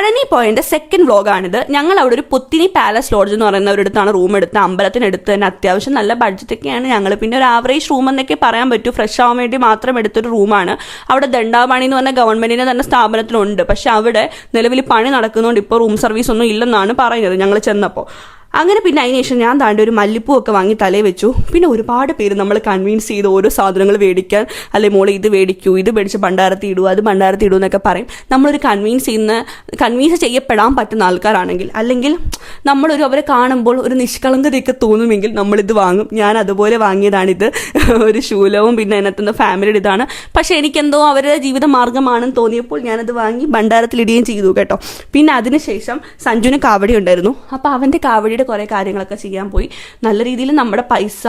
പഴനി പോയതിൻ്റെ സെക്കൻഡ് വ്ളോഗാണിത്. ഞങ്ങൾ അവിടെ ഒരു പുത്തിനി പാലസ് ലോഡ്ജ് എന്ന് പറയുന്ന ഒരിടത്താണ് റൂം എടുത്ത്, അമ്പലത്തിനടുത്ത് തന്നെ. അത്യാവശ്യം നല്ല ബഡ്ജറ്റൊക്കെയാണ് ഞങ്ങൾ. പിന്നെ ഒരു ആവറേജ് റൂം എന്നൊക്കെ പറയാൻ പറ്റൂ. ഫ്രഷ് ആവാൻ വേണ്ടി മാത്രം എടുത്തൊരു റൂമാണ്. അവിടെ ദണ്ഡാപാണി എന്ന് പറഞ്ഞ ഗവൺമെൻറ്റിൻ്റെ തന്നെ സ്ഥാപനത്തിലുണ്ട്. പക്ഷെ അവിടെ നിലവിൽ പണി നടക്കുന്നതുകൊണ്ട് ഇപ്പോൾ റൂം സർവീസ് ഒന്നും ഇല്ലെന്നാണ് പറയുന്നത് ഞങ്ങൾ ചെന്നപ്പോൾ. അങ്ങനെ പിന്നെ അതിന് ശേഷം ഞാൻ താണ്ടി ഒരു മല്ലിപ്പൂ ഒക്കെ വാങ്ങി തലയിൽ വെച്ചു. പിന്നെ ഒരുപാട് പേര് നമ്മൾ കൺവിൻസ് ചെയ്ത് ഓരോ സാധനങ്ങൾ മേടിക്കാൻ, അല്ലെ മോളെ ഇത് മേടിക്കൂ, ഇത് മേടിച്ച് ഭണ്ഡാരത്തി ഇടൂ, അത് ഭണ്ഡാരത്തി ഇടൂ എന്നൊക്കെ പറയും. നമ്മളൊരു കൺവിൻസ് ചെയ്യപ്പെടാൻ പറ്റുന്ന ആൾക്കാരാണെങ്കിൽ, അല്ലെങ്കിൽ നമ്മളൊരു അവരെ കാണുമ്പോൾ ഒരു നിഷ്കളങ്കതയൊക്കെ തോന്നുമെങ്കിൽ നമ്മളിത് വാങ്ങും. ഞാൻ അതുപോലെ വാങ്ങിയതാണിത്. ഒരു ശൂലവും പിന്നെ അതിനകത്തുനിന്ന് ഫാമിലിയുടെ ഇതാണ്. പക്ഷേ എനിക്കെന്തോ അവരുടെ ജീവിത മാർഗ്ഗമാണെന്ന് തോന്നിയപ്പോൾ ഞാനത് വാങ്ങി ഭണ്ഡാരത്തിലിടുകയും ചെയ്തു കേട്ടോ. പിന്നെ അതിനുശേഷം സഞ്ജുവിന് കാവടി ഉണ്ടായിരുന്നു. അപ്പോൾ അവൻ്റെ കാവടിയുടെ കുറേ കാര്യങ്ങളൊക്കെ ചെയ്യാൻ പോയി. നല്ല രീതിയിൽ നമ്മുടെ പൈസ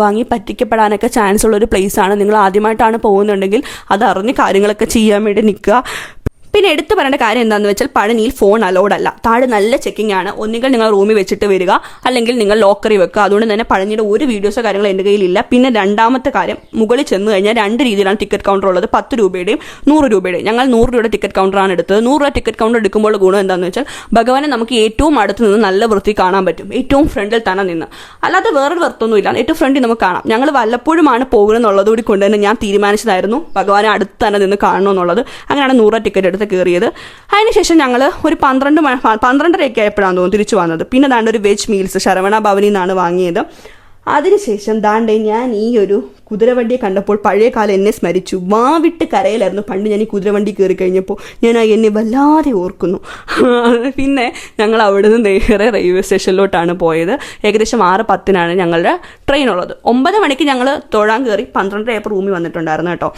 വാങ്ങി പറ്റിക്കപ്പെടാനൊക്കെ ചാൻസ് ഉള്ളൊരു പ്ലേസാണ്. നിങ്ങൾ ആദ്യമായിട്ടാണ് പോകുന്നുണ്ടെങ്കിൽ അതറിഞ്ഞ് കാര്യങ്ങളൊക്കെ ചെയ്യാൻ വേണ്ടി നിൽക്കുക. പിന്നെ എടുത്തു പറയേണ്ട കാര്യം എന്താണെന്ന് വെച്ചാൽ പഴനിയിൽ ഫോൺ അലൗഡ് അല്ല. താഴെ നല്ല ചെക്കിംഗ് ആണ്. ഒന്നുകിൽ നിങ്ങൾ റൂമിൽ വെച്ചിട്ട് വരിക, അല്ലെങ്കിൽ നിങ്ങൾ ലോക്കറിൽ വെക്കുക. അതുകൊണ്ട് തന്നെ പഴനിയുടെ ഒരു വീഡിയോസോ കാര്യങ്ങളോ എൻ്റെ കയ്യിലില്ല. പിന്നെ രണ്ടാമത്തെ കാര്യം, മുകളിൽ ചെന്ന് കഴിഞ്ഞാൽ 2 രീതിയിലാണ് ടിക്കറ്റ് കൗണ്ടർ ഉള്ളത്, 10 രൂപയുടെയും 100 രൂപയുടെയും. ഞങ്ങൾ 100 രൂപയുടെ ടിക്കറ്റ് കൗണ്ടറാണ് എടുത്തത്. 100 രൂപ ടിക്കറ്റ് കൗണ്ടർ എടുക്കുമ്പോൾ ഗുണം എന്താണെന്ന് വെച്ചാൽ ഭഗവാനെ നമുക്ക് ഏറ്റവും അടുത്ത് നിന്ന് നല്ല വൃത്തി കാണാൻ പറ്റും, ഏറ്റവും ഫ്രണ്ടിൽ തന്നെ നിന്ന്. അല്ലാതെ വേറൊരു വൃത്തൊന്നുമില്ല, ഏറ്റവും ഫ്രണ്ടിൽ നമുക്ക് കാണാം. ഞങ്ങൾ വല്ലപ്പോഴുമാണ് പോകുന്നതെന്നുള്ളത് കൂടി കൊണ്ട് തന്നെ ഞാൻ തീരുമാനിച്ചതായിരുന്നു ഭഗവാനെ അടുത്ത് തന്നെ നിന്ന് കാണണമെന്നുള്ളത്. അങ്ങനെയാണ് 100 രൂപ ടിക്കറ്റ് എടുത്ത് കയറിയത്. അതിനുശേഷം ഞങ്ങൾ ഒരു 12:30 ആയപ്പോഴാണ് തോന്നുന്നു തിരിച്ചു വന്നത്. പിന്നെ ദാണ്ട് ഒരു വെജ് മീൽസ് ശരവണ ഭവനിൽ നിന്നാണ് വാങ്ങിയത്. അതിനുശേഷം ദാണ്ടെ ഞാൻ ഈ ഒരു കുതിരവണ്ടിയെ കണ്ടപ്പോൾ പഴയ കാലം എന്നെ സ്മരിച്ചു. വാവിട്ട് കരയിലായിരുന്നു പണ്ട് ഞാൻ ഈ കുതിരവണ്ടി കയറി കഴിഞ്ഞപ്പോൾ. ഞാൻ എന്നെ വല്ലാതെ ഓർക്കുന്നു. പിന്നെ ഞങ്ങൾ അവിടെ നിന്ന് നേരെ റെയിൽവേ സ്റ്റേഷനിലോട്ടാണ് പോയത്. ഏകദേശം 6:10 ഞങ്ങളുടെ ട്രെയിൻ ഉള്ളത്. 9 മണിക്ക് ഞങ്ങൾ തൊഴാൻ കയറി 12:30 ആയപ്പോൾ റൂമിൽ വന്നിട്ടുണ്ടായിരുന്നു കേട്ടോ.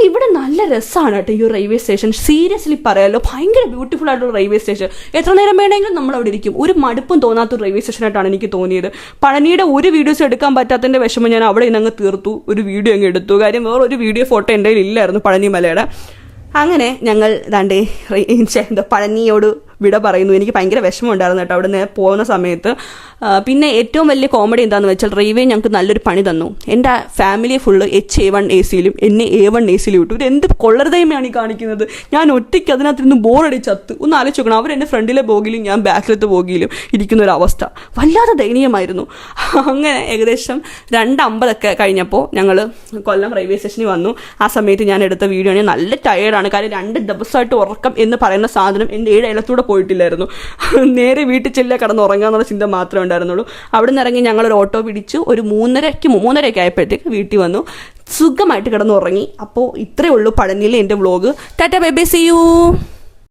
ഇവിടെ നല്ല രസമാണ് കേട്ടോ ഈ റെയിൽവേ സ്റ്റേഷൻ. സീരിയസ്ലി പറയാമല്ലോ, ഭയങ്കര ബ്യൂട്ടിഫുൾ ആയിട്ടുള്ള റെയിൽവേ സ്റ്റേഷൻ. എത്ര നേരം വേണമെങ്കിലും നമ്മൾ അവിടെ ഇരിക്കും. ഒരു മടുപ്പും തോന്നാത്തൊരു റെയിൽവേ സ്റ്റേഷനായിട്ടാണ് എനിക്ക് തോന്നിയത്. പഴനിയുടെ ഒരു വീഡിയോസ് എടുക്കാൻ പറ്റാത്തതിൻ്റെ വിഷമം ഞാൻ അവിടെ നിന്ന് അങ്ങ് തീർത്തു. ഒരു വീഡിയോ അങ്ങ് എടുത്തു. കാര്യം വേറെ ഒരു വീഡിയോ ഫോട്ടോ എൻ്റെ കയ്യിൽ ഇല്ലായിരുന്നു പഴനി മലയുടെ. അങ്ങനെ ഞങ്ങൾ ദാണ്ടേ പഴനിയോട് വിട പറയുന്നു. എനിക്ക് ഭയങ്കര വിഷമമുണ്ടായിരുന്നു കേട്ടോ അവിടെ നിന്ന് പോകുന്ന സമയത്ത്. പിന്നെ ഏറ്റവും വലിയ കോമഡി എന്താണെന്ന് വെച്ചാൽ റെയിൽവേ ഞങ്ങൾക്ക് നല്ലൊരു പണി തന്നു. എൻ്റെ ഫാമിലിയെ ഫുള്ള് HA1 AC-ലും എന്നെ A1 AC-ലും വിട്ടു. ഇത് എന്ത് കൊള്ളരുതയമാണ് ഈ കാണിക്കുന്നത്. ഞാൻ ഒറ്റയ്ക്ക് അതിനകത്തിരുന്ന് ബോറടിച്ചത്ത്. ഒന്ന് ആലോചിച്ച് നോക്കണം, അവരെൻ്റെ ഫ്രണ്ടിലെ ബോഗിലും ഞാൻ ബാക്കിലത്തെ ബോഗിലും ഇരിക്കുന്ന ഒരു അവസ്ഥ വല്ലാതെ ദയനീയമായിരുന്നു. അങ്ങനെ ഏകദേശം 2:50 കഴിഞ്ഞപ്പോൾ ഞങ്ങൾ കൊല്ലം റെയിൽവേ സ്റ്റേഷനിൽ വന്നു. ആ സമയത്ത് ഞാൻ എടുത്ത വീഡിയോ ആണ്. നല്ല ടയേർഡാണ്. കാര്യം 2 ദിവസമായിട്ട് ഉറക്കം എന്ന് പറയുന്ന സാധനം എൻ്റെ 7 അയലത്തൂടെ പോയിട്ടില്ലായിരുന്നു. നേരെ വീട്ടിൽ ചെല്ലുക, കിടന്ന് ഉറങ്ങാന്നുള്ള ചിന്ത മാത്രമേ ഉണ്ടായിരുന്നുള്ളൂ. അവിടെ നിന്ന് ഇറങ്ങി ഞങ്ങളൊരു ഓട്ടോ പിടിച്ചു. ഒരു 3:30 ആയപ്പോഴത്തേക്ക് വീട്ടിൽ വന്നു. സുഖമായിട്ട് കിടന്ന് ഉറങ്ങി. അപ്പോൾ ഇത്രയേ ഉള്ളൂ പഴനിയിലെ എൻ്റെ vlog. Tata bye bye, see U.